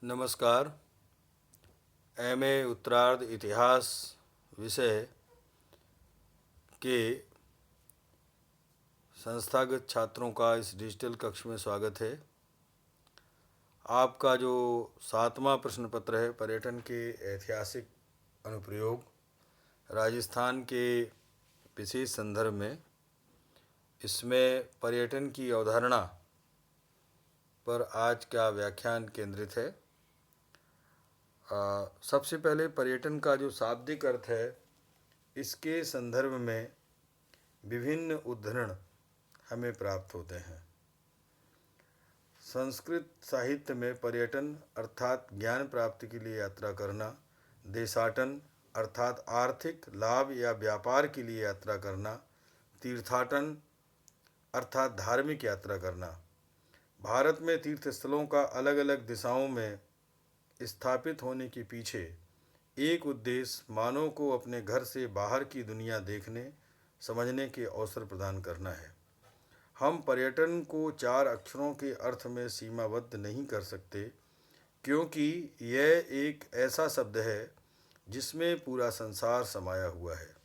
नमस्कार। एमए उत्तरार्ध इतिहास विषय के संस्थागत छात्रों का इस डिजिटल कक्ष में स्वागत है। आपका जो 7वां प्रश्न पत्र है पर्यटन के ऐतिहासिक अनुप्रयोग राजस्थान के विशेष संदर्भ में, इसमें पर्यटन की अवधारणा पर आज का व्याख्यान केंद्रित है। सबसे पहले पर्यटन का जो शाब्दिक अर्थ है, इसके संदर्भ में विभिन्न उद्धरण हमें प्राप्त होते हैं। संस्कृत साहित्य में पर्यटन अर्थात ज्ञान प्राप्ति के लिए यात्रा करना, देशाटन अर्थात आर्थिक लाभ या व्यापार के लिए यात्रा करना, तीर्थाटन अर्थात धार्मिक यात्रा करना। भारत में तीर्थस्थलों का अलग अलग दिशाओं में स्थापित होने के पीछे एक उद्देश्य मानव को अपने घर से बाहर की दुनिया देखने समझने के अवसर प्रदान करना है। हम पर्यटन को 4 अक्षरों के अर्थ में सीमाबद्ध नहीं कर सकते, क्योंकि यह एक ऐसा शब्द है जिसमें पूरा संसार समाया हुआ है।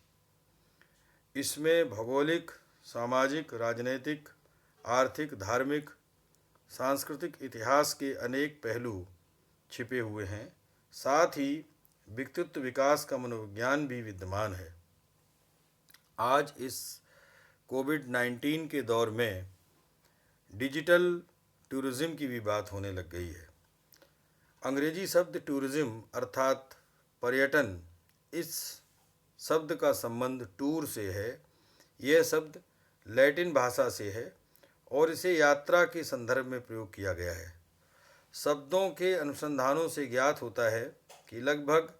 इसमें भौगोलिक, सामाजिक, राजनीतिक, आर्थिक, धार्मिक, सांस्कृतिक इतिहास के अनेक पहलू छिपे हुए हैं। साथ ही व्यक्तित्व विकास का मनोविज्ञान भी विद्यमान है। आज इस कोविड-19 के दौर में डिजिटल टूरिज्म की भी बात होने लग गई है। अंग्रेजी शब्द टूरिज्म अर्थात पर्यटन, इस शब्द का संबंध टूर से है। यह शब्द लैटिन भाषा से है और इसे यात्रा के संदर्भ में प्रयोग किया गया है। शब्दों के अनुसंधानों से ज्ञात होता है कि लगभग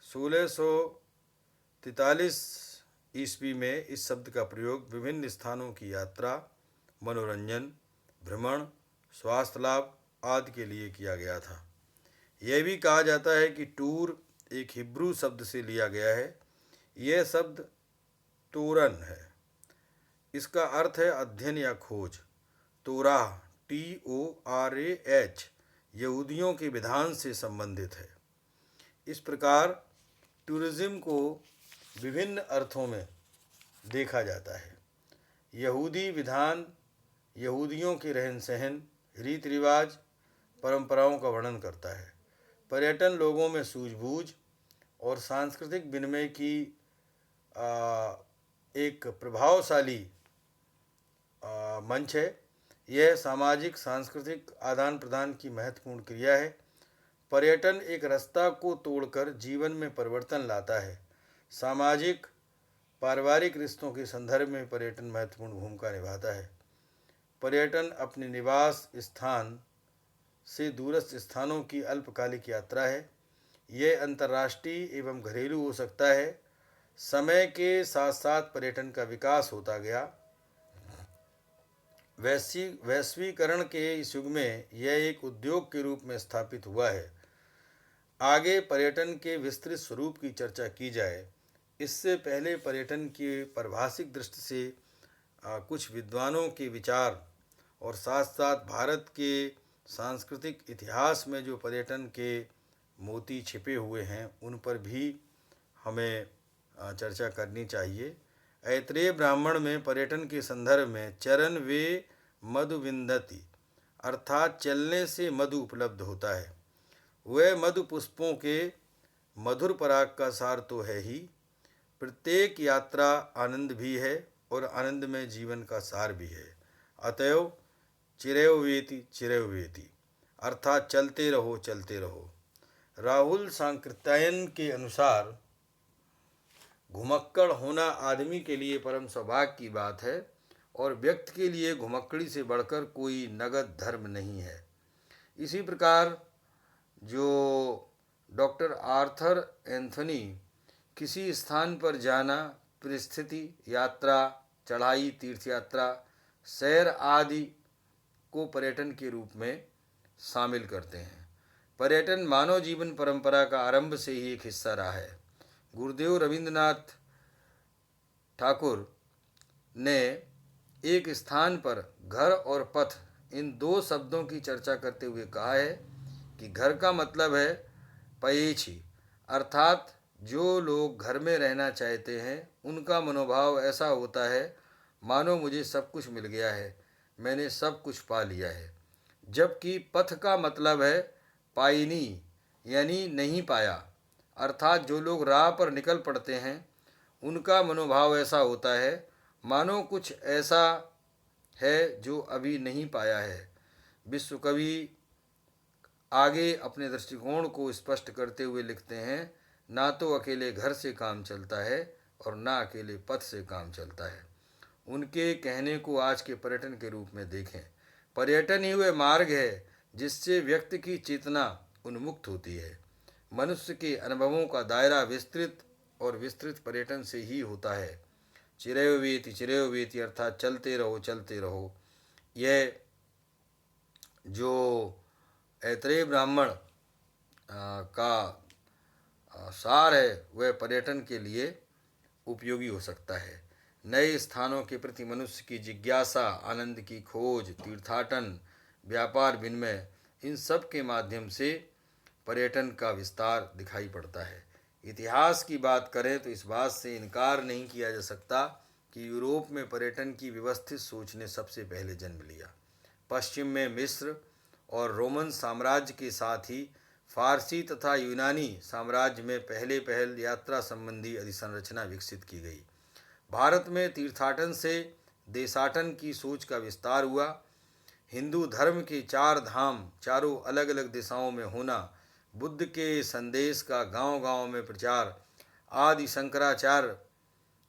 1643 ईस्वी में इस शब्द का प्रयोग विभिन्न स्थानों की यात्रा, मनोरंजन, भ्रमण, स्वास्थ्य लाभ आदि के लिए किया गया था। यह भी कहा जाता है कि टूर एक हिब्रू शब्द से लिया गया है। यह शब्द तोरन है। इसका अर्थ है अध्ययन या खोज। तोराह TORAH यहूदियों के विधान से संबंधित है। इस प्रकार टूरिज्म को विभिन्न अर्थों में देखा जाता है। यहूदी विधान यहूदियों के रहन सहन, रीति रिवाज, परंपराओं का वर्णन करता है। पर्यटन लोगों में सूझबूझ और सांस्कृतिक विनिमय की एक प्रभावशाली मंच है। यह सामाजिक सांस्कृतिक आदान प्रदान की महत्वपूर्ण क्रिया है। पर्यटन एक रास्ता को तोड़कर जीवन में परिवर्तन लाता है। सामाजिक पारिवारिक रिश्तों के संदर्भ में पर्यटन महत्वपूर्ण भूमिका निभाता है। पर्यटन अपने निवास स्थान से दूरस्थ स्थानों की अल्पकालिक यात्रा है। यह अंतर्राष्ट्रीय एवं घरेलू हो सकता है। समय के साथ साथ पर्यटन का विकास होता गया। वैश्वीकरण के इस युग में यह एक उद्योग के रूप में स्थापित हुआ है। आगे पर्यटन के विस्तृत स्वरूप की चर्चा की जाए, इससे पहले पर्यटन की पारिभाषिक दृष्टि से कुछ विद्वानों के विचार और साथ साथ भारत के सांस्कृतिक इतिहास में जो पर्यटन के मोती छिपे हुए हैं, उन पर भी हमें चर्चा करनी चाहिए। ऐत्रेय ब्राह्मण में पर्यटन के संदर्भ में चरण वे मधु विंदति अर्थात चलने से मधु उपलब्ध होता है। वह मधु पुष्पों के मधुर पराग का सार तो है ही, प्रत्येक यात्रा आनंद भी है और आनंद में जीवन का सार भी है। अतएव चिरैवेति चिरैवेति अर्थात चलते रहो चलते रहो। राहुल सांकृत्यायन के अनुसार घुमक्कड़ होना आदमी के लिए परम सौभाग्य की बात है और व्यक्ति के लिए घुमक्कड़ी से बढ़कर कोई नगद धर्म नहीं है। इसी प्रकार जो डॉक्टर आर्थर एंथनी किसी स्थान पर जाना, परिस्थिति, यात्रा, चढ़ाई, तीर्थ यात्रा, सैर आदि को पर्यटन के रूप में शामिल करते हैं। पर्यटन मानव जीवन परंपरा का आरंभ से ही एक हिस्सा रहा है। गुरुदेव रविंद्रनाथ ठाकुर ने एक स्थान पर घर और पथ इन 2 शब्दों की चर्चा करते हुए कहा है कि घर का मतलब है पयेछी, अर्थात जो लोग घर में रहना चाहते हैं उनका मनोभाव ऐसा होता है मानो मुझे सब कुछ मिल गया है, मैंने सब कुछ पा लिया है। जबकि पथ का मतलब है पाइनी, यानी नहीं पाया, अर्थात जो लोग राह पर निकल पड़ते हैं उनका मनोभाव ऐसा होता है मानो कुछ ऐसा है जो अभी नहीं पाया है। विश्व कवि आगे अपने दृष्टिकोण को स्पष्ट करते हुए लिखते हैं, ना तो अकेले घर से काम चलता है और ना अकेले पथ से काम चलता है। उनके कहने को आज के पर्यटन के रूप में देखें। पर्यटन ही वह मार्ग है जिससे व्यक्ति की चेतना उन्मुक्त होती है। मनुष्य के अनुभवों का दायरा विस्तृत और विस्तृत पर्यटन से ही होता है। चिरयो वेति अर्थात चलते रहो चलते रहो। यह जो ऐतरेय ब्राह्मण का सार है वह पर्यटन के लिए उपयोगी हो सकता है। नए स्थानों के प्रति मनुष्य की जिज्ञासा, आनंद की खोज, तीर्थाटन, व्यापार विनिमय, इन सब के माध्यम से पर्यटन का विस्तार दिखाई पड़ता है। इतिहास की बात करें तो इस बात से इनकार नहीं किया जा सकता कि यूरोप में पर्यटन की व्यवस्थित सोच ने सबसे पहले जन्म लिया। पश्चिम में मिस्र और रोमन साम्राज्य के साथ ही फारसी तथा यूनानी साम्राज्य में पहल यात्रा संबंधी अधिसंरचना विकसित की गई। भारत में तीर्थाटन से देशाटन की सोच का विस्तार हुआ। हिंदू धर्म के 4 धाम चारों अलग अलग दिशाओं में होना, बुद्ध के संदेश का गांव-गांव में प्रचार, आदि शंकराचार्य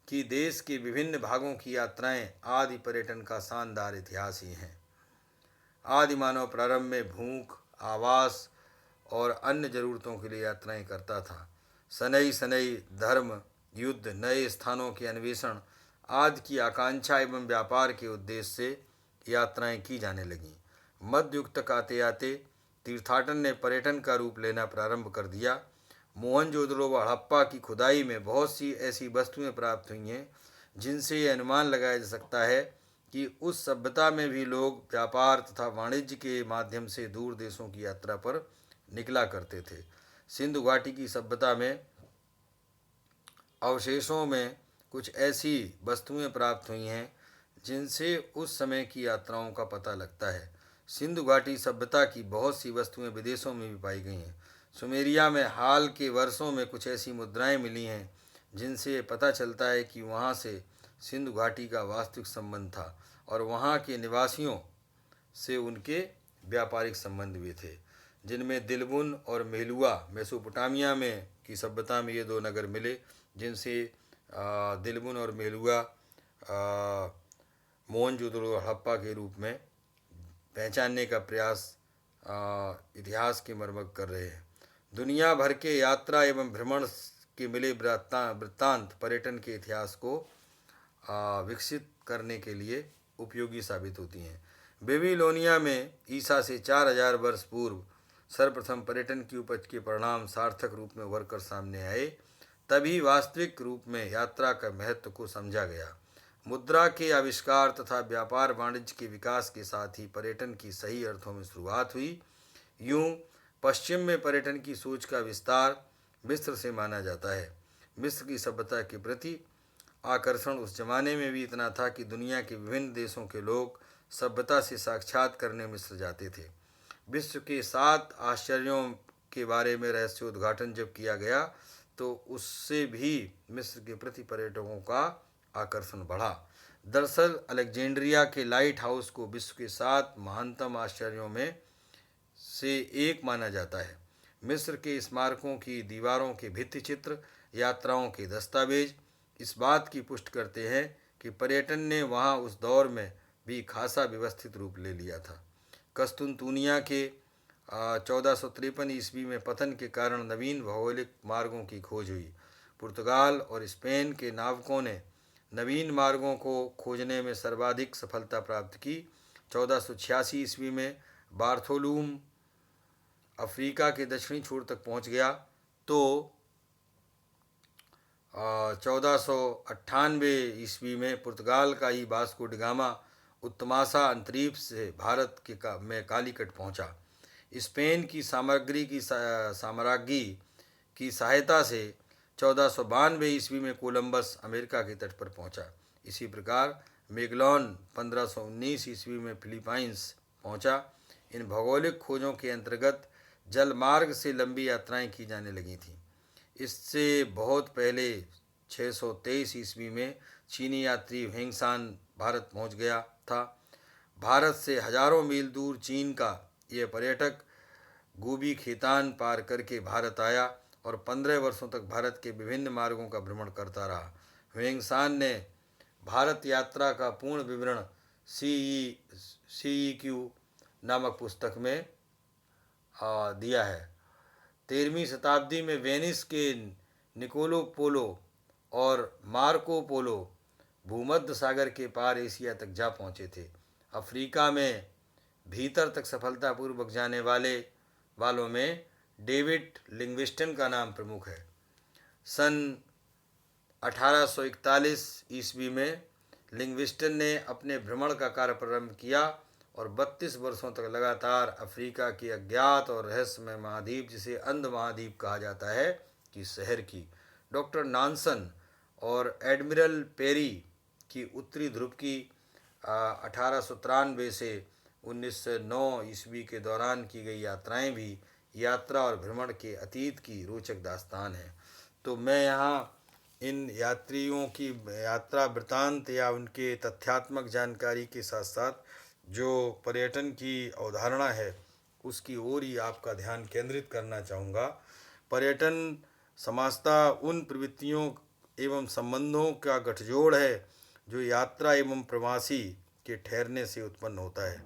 की देश के विभिन्न भागों की यात्राएं आदि पर्यटन का शानदार इतिहास ही हैं। आदि मानव प्रारंभ में भूख, आवास और अन्य जरूरतों के लिए यात्राएं करता था। सनई सनई धर्म, युद्ध, नए स्थानों के अन्वेषण आदि की आकांक्षा एवं व्यापार के उद्देश्य से यात्राएं की जाने लगीं। मध्य युग तक आते आते तीर्थाटन ने पर्यटन का रूप लेना प्रारंभ कर दिया। मोहनजोदड़ो व हड़प्पा की खुदाई में बहुत सी ऐसी वस्तुएं प्राप्त हुई हैं जिनसे ये अनुमान लगाया जा सकता है कि उस सभ्यता में भी लोग व्यापार तथा वाणिज्य के माध्यम से दूर देशों की यात्रा पर निकला करते थे। सिंधु घाटी की सभ्यता में अवशेषों में कुछ ऐसी वस्तुएं प्राप्त हुई हैं जिनसे उस समय की यात्राओं का पता लगता है। सिंधु घाटी सभ्यता की बहुत सी वस्तुएं विदेशों में भी पाई गई हैं। सुमेरिया में हाल के वर्षों में कुछ ऐसी मुद्राएं मिली हैं जिनसे पता चलता है कि वहाँ से सिंधु घाटी का वास्तविक संबंध था और वहाँ के निवासियों से उनके व्यापारिक संबंध भी थे, जिनमें दिलबुन और मेलुआ मेसोपोटामिया में की सभ्यता में ये 2 नगर मिले, जिनसे दिलबुन और मेलुआ मोहनजोदड़ो हड़प्पा के रूप में पहचानने का प्रयास इतिहास के मर्मज्ञ कर रहे हैं। दुनिया भर के यात्रा एवं भ्रमण के मिले वृत्तांत पर्यटन के इतिहास को विकसित करने के लिए उपयोगी साबित होती हैं। बेबीलोनिया में ईसा से 4000 वर्ष पूर्व सर्वप्रथम पर्यटन की उपज के परिणाम सार्थक रूप में उभर कर सामने आए, तभी वास्तविक रूप में यात्रा का महत्व को समझा गया। मुद्रा के आविष्कार तथा व्यापार वाणिज्य के विकास के साथ ही पर्यटन की सही अर्थों में शुरुआत हुई। यूं पश्चिम में पर्यटन की सोच का विस्तार मिस्र से माना जाता है। मिस्र की सभ्यता के प्रति आकर्षण उस जमाने में भी इतना था कि दुनिया के विभिन्न देशों के लोग सभ्यता से साक्षात करने मिस्र जाते थे। विश्व के 7 आश्चर्यों के बारे में रहस्योद्घाटन जब किया गया तो उससे भी मिस्र के प्रति पर्यटकों का आकर्षण बढ़ा। दरअसल अलेक्जेंड्रिया के लाइट हाउस को विश्व के 7 महानतम आश्चर्यों में से एक माना जाता है। मिस्र के स्मारकों की दीवारों के भित्ति चित्र, यात्राओं के दस्तावेज इस बात की पुष्टि करते हैं कि पर्यटन ने वहाँ उस दौर में भी खासा व्यवस्थित रूप ले लिया था। कस्तुनतुनिया के 1453 ईस्वी में पतन के कारण नवीन भौगोलिक मार्गों की खोज हुई। पुर्तगाल और स्पेन के नाविकों ने नवीन मार्गों को खोजने में सर्वाधिक सफलता प्राप्त की। 1486 ईस्वी में बार्थोलूम अफ्रीका के दक्षिणी छोर तक पहुंच गया तो 1498 ईस्वी में पुर्तगाल का ही वास्को डी गामा उत्तमासा अंतरिक्ष से भारत में कालीकट पहुंचा। स्पेन की साम्राज्ञी की सहायता से 1492 ईस्वी में कोलंबस अमेरिका के तट पर पहुंचा। इसी प्रकार मैगेलन 1519 ईस्वी में फिलीपाइंस पहुंचा। इन भौगोलिक खोजों के अंतर्गत जल मार्ग से लंबी यात्राएं की जाने लगी थीं। इससे बहुत पहले 623 ईस्वी में चीनी यात्री ह्वेंसान भारत पहुंच गया था। भारत से हजारों मील दूर चीन का यह पर्यटक गोबी खेतान पार करके भारत आया और 15 वर्षों तक भारत के विभिन्न मार्गों का भ्रमण करता रहा। ह्वेंसान ने भारत यात्रा का पूर्ण विवरण CEQ नामक पुस्तक में दिया है। 13वीं शताब्दी में वेनिस के निकोलो पोलो और मार्को पोलो भूमध्य सागर के पार एशिया तक जा पहुँचे थे। अफ्रीका में भीतर तक सफलतापूर्वक जाने वालों में डेविड लिंगस्टन का नाम प्रमुख है। सन 1841 ईस्वी में लिंगस्टन ने अपने भ्रमण का कार्य प्रारंभ किया और 32 वर्षों तक लगातार अफ्रीका के अज्ञात और रहस्यमय महाद्वीप, जिसे अंध महाद्वीप कहा जाता है, की सैर की। डॉक्टर नानसन और एडमिरल पेरी की उत्तरी ध्रुव की 1893 से 1909 ईस्वी के दौरान की गई यात्राएं भी यात्रा और भ्रमण के अतीत की रोचक दास्तान है। तो मैं यहाँ इन यात्रियों की यात्रा वृत्तांत या उनके तथ्यात्मक जानकारी के साथ साथ जो पर्यटन की अवधारणा है उसकी ओर ही आपका ध्यान केंद्रित करना चाहूँगा। पर्यटन समाजतः उन प्रवृत्तियों एवं संबंधों का गठजोड़ है जो यात्रा एवं प्रवासी के ठहरने से उत्पन्न होता है।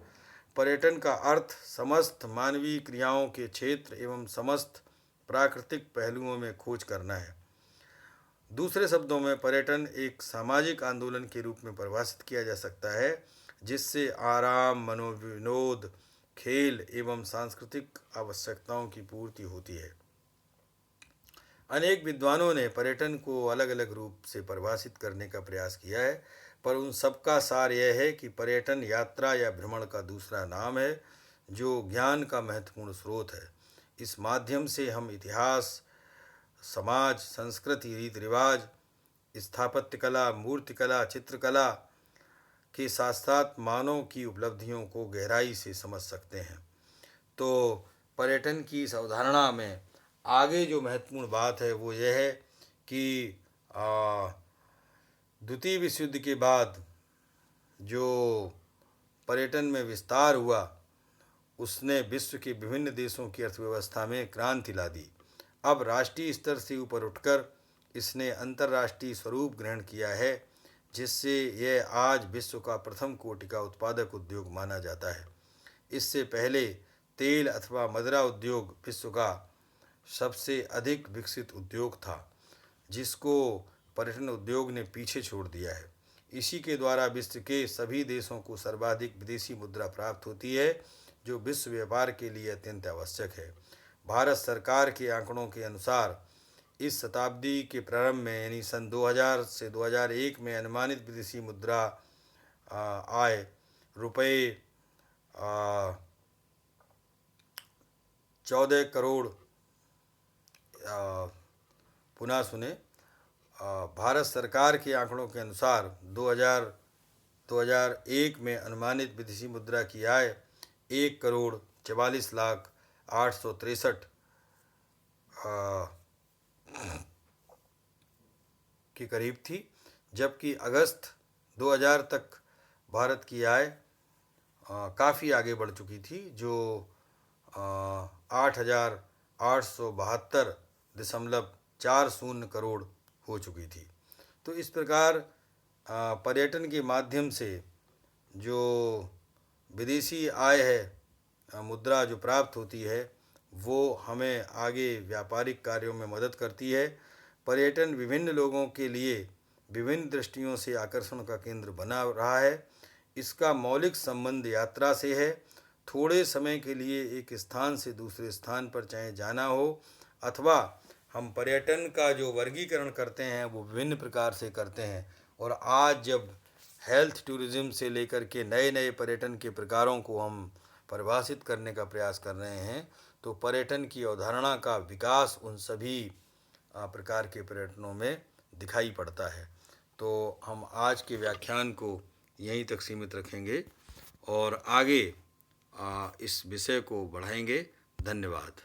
पर्यटन का अर्थ समस्त मानवीय क्रियाओं के क्षेत्र एवं समस्त प्राकृतिक पहलुओं में खोज करना है। दूसरे शब्दों में पर्यटन एक सामाजिक आंदोलन के रूप में परिभाषित किया जा सकता है, जिससे आराम, मनोविनोद, खेल एवं सांस्कृतिक आवश्यकताओं की पूर्ति होती है। अनेक विद्वानों ने पर्यटन को अलग अलग रूप से परिभाषित करने का प्रयास किया है, पर उन सबका सार यह है कि पर्यटन यात्रा या भ्रमण का दूसरा नाम है जो ज्ञान का महत्वपूर्ण स्रोत है। इस माध्यम से हम इतिहास, समाज, संस्कृति, रीति रिवाज, स्थापत्य कला, मूर्तिकला, चित्रकला के साथ साथ मानव की उपलब्धियों को गहराई से समझ सकते हैं। तो पर्यटन की इस अवधारणा में आगे जो महत्वपूर्ण बात है वो यह है कि द्वितीय विश्व युद्ध के बाद जो पर्यटन में विस्तार हुआ उसने विश्व के विभिन्न देशों की अर्थव्यवस्था में क्रांति ला दी। अब राष्ट्रीय स्तर से ऊपर उठकर इसने अंतर्राष्ट्रीय स्वरूप ग्रहण किया है, जिससे यह आज विश्व का प्रथम कोटि का उत्पादक उद्योग माना जाता है। इससे पहले तेल अथवा मदिरा उद्योग विश्व का सबसे अधिक विकसित उद्योग था, जिसको पर्यटन उद्योग ने पीछे छोड़ दिया है। इसी के द्वारा विश्व के सभी देशों को सर्वाधिक विदेशी मुद्रा प्राप्त होती है, जो विश्व व्यापार के लिए अत्यंत आवश्यक है। भारत सरकार के आंकड़ों के अनुसार इस शताब्दी के प्रारंभ में यानी सन 2000 से 2001 में अनुमानित विदेशी मुद्रा आय रुपये 14 करोड़ पुनः सुने भारत सरकार के आंकड़ों के अनुसार 2001 में अनुमानित विदेशी मुद्रा की आय 1,44,08,63 के करीब थी, जबकि अगस्त 2000 तक भारत की आय काफ़ी आगे बढ़ चुकी थी, जो 8,872.40 करोड़ हो चुकी थी। तो इस प्रकार पर्यटन के माध्यम से जो विदेशी आय है, मुद्रा जो प्राप्त होती है, वो हमें आगे व्यापारिक कार्यों में मदद करती है। पर्यटन विभिन्न लोगों के लिए विभिन्न दृष्टियों से आकर्षण का केंद्र बना रहा है। इसका मौलिक संबंध यात्रा से है। थोड़े समय के लिए एक स्थान से दूसरे स्थान पर चाहे जाना हो अथवा हम पर्यटन का जो वर्गीकरण करते हैं वो विभिन्न प्रकार से करते हैं। और आज जब हेल्थ टूरिज़्म से लेकर के नए नए पर्यटन के प्रकारों को हम परिभाषित करने का प्रयास कर रहे हैं, तो पर्यटन की अवधारणा का विकास उन सभी प्रकार के पर्यटनों में दिखाई पड़ता है। तो हम आज के व्याख्यान को यहीं तक सीमित रखेंगे और आगे इस विषय को बढ़ाएंगे। धन्यवाद।